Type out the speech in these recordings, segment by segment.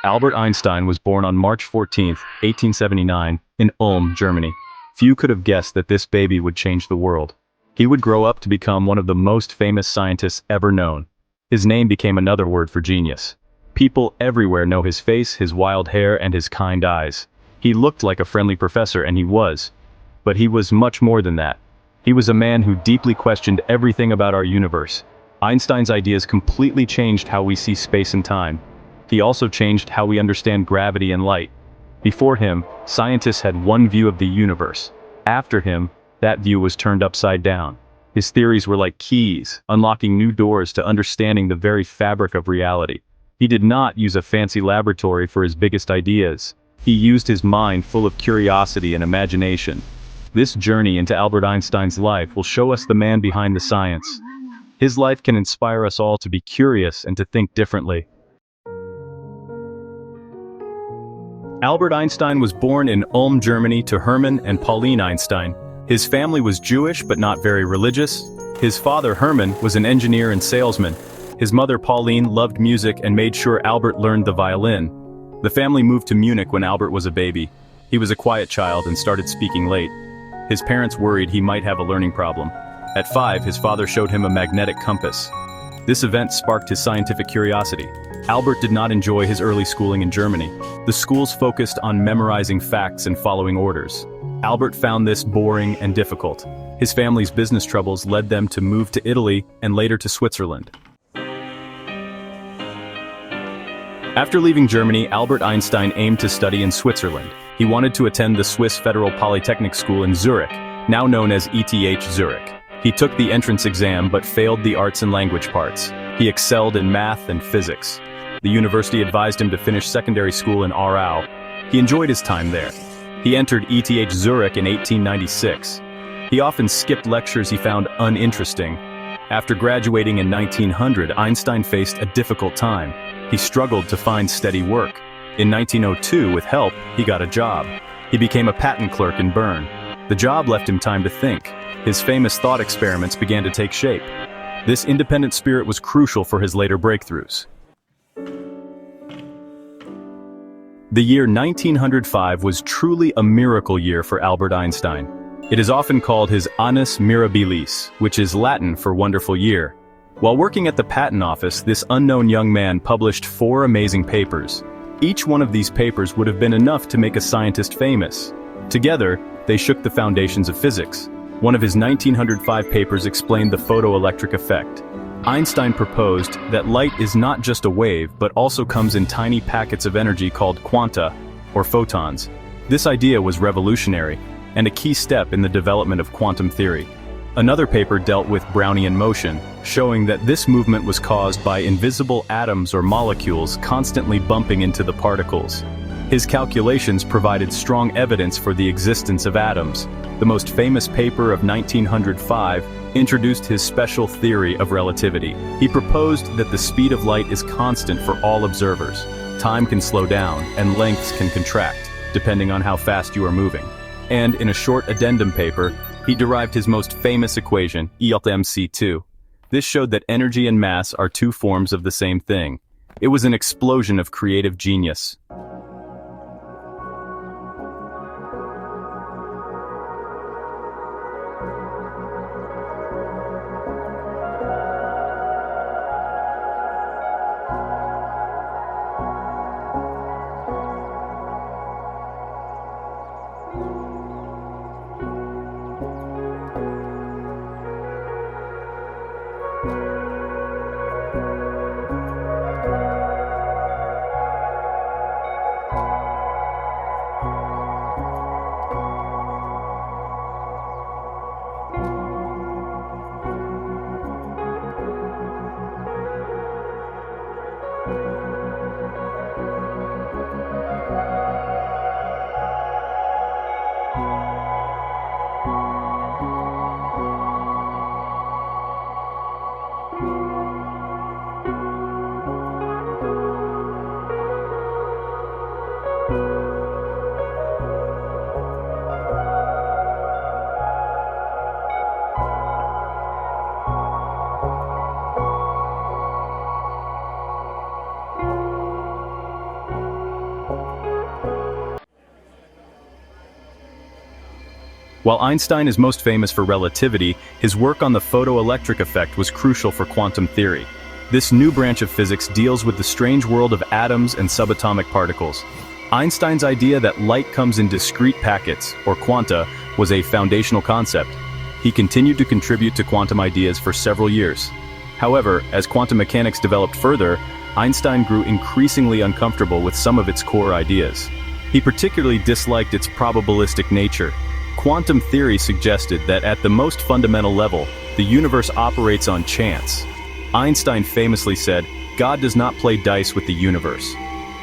Albert Einstein was born on March 14, 1879, in Ulm, Germany. Few could have guessed that this baby would change the world. He would grow up to become one of the most famous scientists ever known. His name became another word for genius. People everywhere know his face, his wild hair, and his kind eyes. He looked like a friendly professor, and he was. But he was much more than that. He was a man who deeply questioned everything about our universe. Einstein's ideas completely changed how we see space and time. He also changed how we understand gravity and light. Before him, scientists had one view of the universe. After him, that view was turned upside down. His theories were like keys, unlocking new doors to understanding the very fabric of reality. He did not use a fancy laboratory for his biggest ideas. He used his mind full of curiosity and imagination. This journey into Albert Einstein's life will show us the man behind the science. His life can inspire us all to be curious and to think differently. Albert Einstein was born in Ulm, Germany to Hermann and Pauline Einstein. His family was Jewish but not very religious. His father, Hermann, was an engineer and salesman. His mother, Pauline, loved music and made sure Albert learned the violin. The family moved to Munich when Albert was a baby. He was a quiet child and started speaking late. His parents worried he might have a learning problem. At 5, his father showed him a magnetic compass. This event sparked his scientific curiosity. Albert did not enjoy his early schooling in Germany. The schools focused on memorizing facts and following orders. Albert found this boring and difficult. His family's business troubles led them to move to Italy and later to Switzerland. After leaving Germany, Albert Einstein aimed to study in Switzerland. He wanted to attend the Swiss Federal Polytechnic School in Zurich, now known as ETH Zurich. He took the entrance exam but failed the arts and language parts. He excelled in math and physics. The university advised him to finish secondary school in Aarau. He enjoyed his time there. He entered ETH Zurich in 1896. He often skipped lectures he found uninteresting. After graduating in 1900, Einstein faced a difficult time. He struggled to find steady work. In 1902, with help, he got a job. He became a patent clerk in Bern. The job left him time to think. His famous thought experiments began to take shape. This independent spirit was crucial for his later breakthroughs. The year 1905 was truly a miracle year for Albert Einstein. It is often called his Annus Mirabilis, which is Latin for wonderful year. While working at the patent office, this unknown young man published 4 amazing papers. Each one of these papers would have been enough to make a scientist famous. Together, they shook the foundations of physics. One of his 1905 papers explained the photoelectric effect. Einstein proposed that light is not just a wave, but also comes in tiny packets of energy called quanta, or photons. This idea was revolutionary, and a key step in the development of quantum theory. Another paper dealt with Brownian motion, showing that this movement was caused by invisible atoms or molecules constantly bumping into the particles. His calculations provided strong evidence for the existence of atoms. The most famous paper of 1905 introduced his special theory of relativity. He proposed that the speed of light is constant for all observers. Time can slow down, and lengths can contract, depending on how fast you are moving. And in a short addendum paper, he derived his most famous equation, E equals mc2. This showed that energy and mass are 2 forms of the same thing. It was an explosion of creative genius. While Einstein is most famous for relativity, his work on the photoelectric effect was crucial for quantum theory. This new branch of physics deals with the strange world of atoms and subatomic particles. Einstein's idea that light comes in discrete packets, or quanta, was a foundational concept. He continued to contribute to quantum ideas for several years. However, as quantum mechanics developed further, Einstein grew increasingly uncomfortable with some of its core ideas. He particularly disliked its probabilistic nature. Quantum theory suggested that at the most fundamental level, the universe operates on chance. Einstein famously said, "God does not play dice with the universe."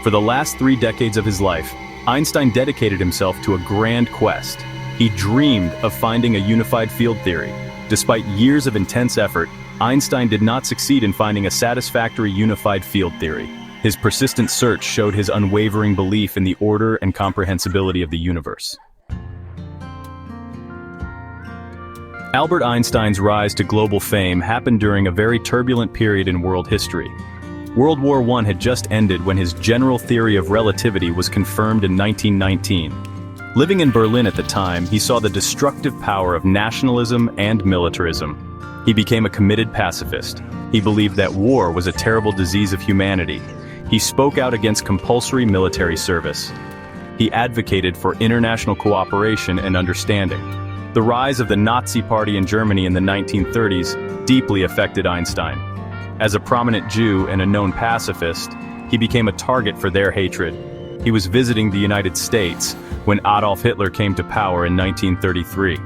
For the last 3 decades of his life, Einstein dedicated himself to a grand quest. He dreamed of finding a unified field theory. Despite years of intense effort, Einstein did not succeed in finding a satisfactory unified field theory. His persistent search showed his unwavering belief in the order and comprehensibility of the universe. Albert Einstein's rise to global fame happened during a very turbulent period in world history. World War I had just ended when his general theory of relativity was confirmed in 1919. Living in Berlin at the time, he saw the destructive power of nationalism and militarism. He became a committed pacifist. He believed that war was a terrible disease of humanity. He spoke out against compulsory military service. He advocated for international cooperation and understanding. The rise of the Nazi Party in Germany in the 1930s deeply affected Einstein. As a prominent Jew and a known pacifist, he became a target for their hatred. He was visiting the United States when Adolf Hitler came to power in 1933.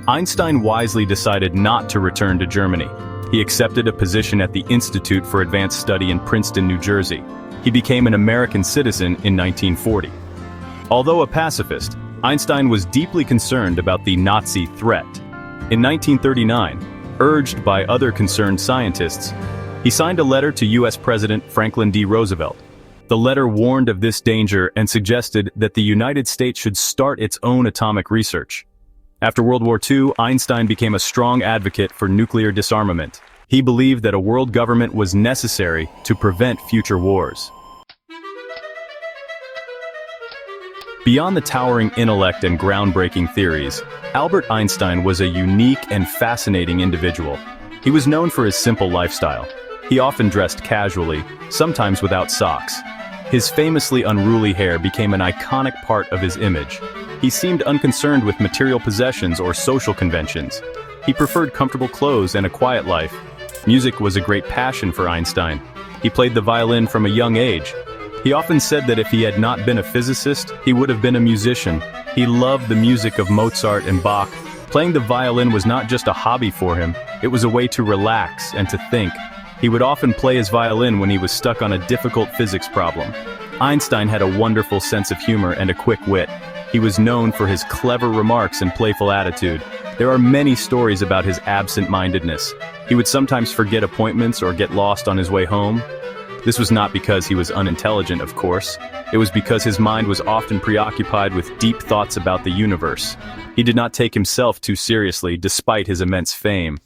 Einstein wisely decided not to return to Germany. He accepted a position at the Institute for Advanced Study in Princeton, New Jersey. He became an American citizen in 1940. Although a pacifist, Einstein was deeply concerned about the Nazi threat. In 1939, urged by other concerned scientists, he signed a letter to U.S. President Franklin D. Roosevelt. The letter warned of this danger and suggested that the United States should start its own atomic research. After World War II, Einstein became a strong advocate for nuclear disarmament. He believed that a world government was necessary to prevent future wars. Beyond the towering intellect and groundbreaking theories, Albert Einstein was a unique and fascinating individual. He was known for his simple lifestyle. He often dressed casually, sometimes without socks. His famously unruly hair became an iconic part of his image. He seemed unconcerned with material possessions or social conventions. He preferred comfortable clothes and a quiet life. Music was a great passion for Einstein. He played the violin from a young age. He often said that if he had not been a physicist, he would have been a musician. He loved the music of Mozart and Bach. Playing the violin was not just a hobby for him, it was a way to relax and to think. He would often play his violin when he was stuck on a difficult physics problem. Einstein had a wonderful sense of humor and a quick wit. He was known for his clever remarks and playful attitude. There are many stories about his absent-mindedness. He would sometimes forget appointments or get lost on his way home. This was not because he was unintelligent, of course. It was because his mind was often preoccupied with deep thoughts about the universe. He did not take himself too seriously, despite his immense fame.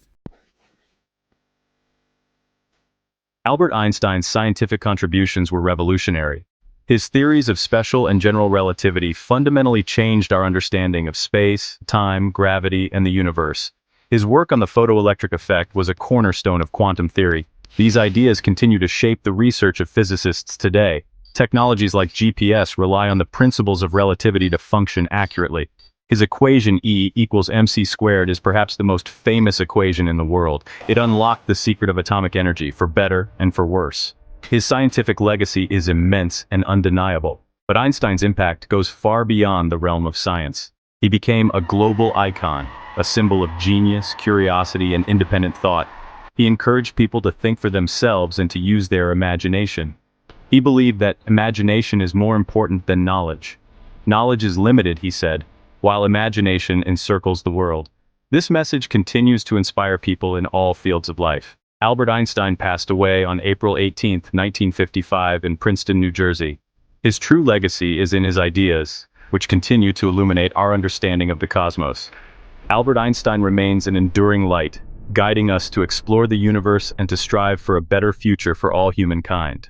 Albert Einstein's scientific contributions were revolutionary. His theories of special and general relativity fundamentally changed our understanding of space, time, gravity, and the universe. His work on the photoelectric effect was a cornerstone of quantum theory. These ideas continue to shape the research of physicists today. Technologies like GPS rely on the principles of relativity to function accurately. His equation E equals mc squared is perhaps the most famous equation in the world. It unlocked the secret of atomic energy, for better and for worse. His scientific legacy is immense and undeniable, but Einstein's impact goes far beyond the realm of science. He became a global icon, a symbol of genius, curiosity, and independent thought. He encouraged people to think for themselves and to use their imagination. He believed that imagination is more important than knowledge. Knowledge is limited, he said, while imagination encircles the world. This message continues to inspire people in all fields of life. Albert Einstein passed away on April 18, 1955 in Princeton, New Jersey. His true legacy is in his ideas, which continue to illuminate our understanding of the cosmos. Albert Einstein remains an enduring light, guiding us to explore the universe and to strive for a better future for all humankind.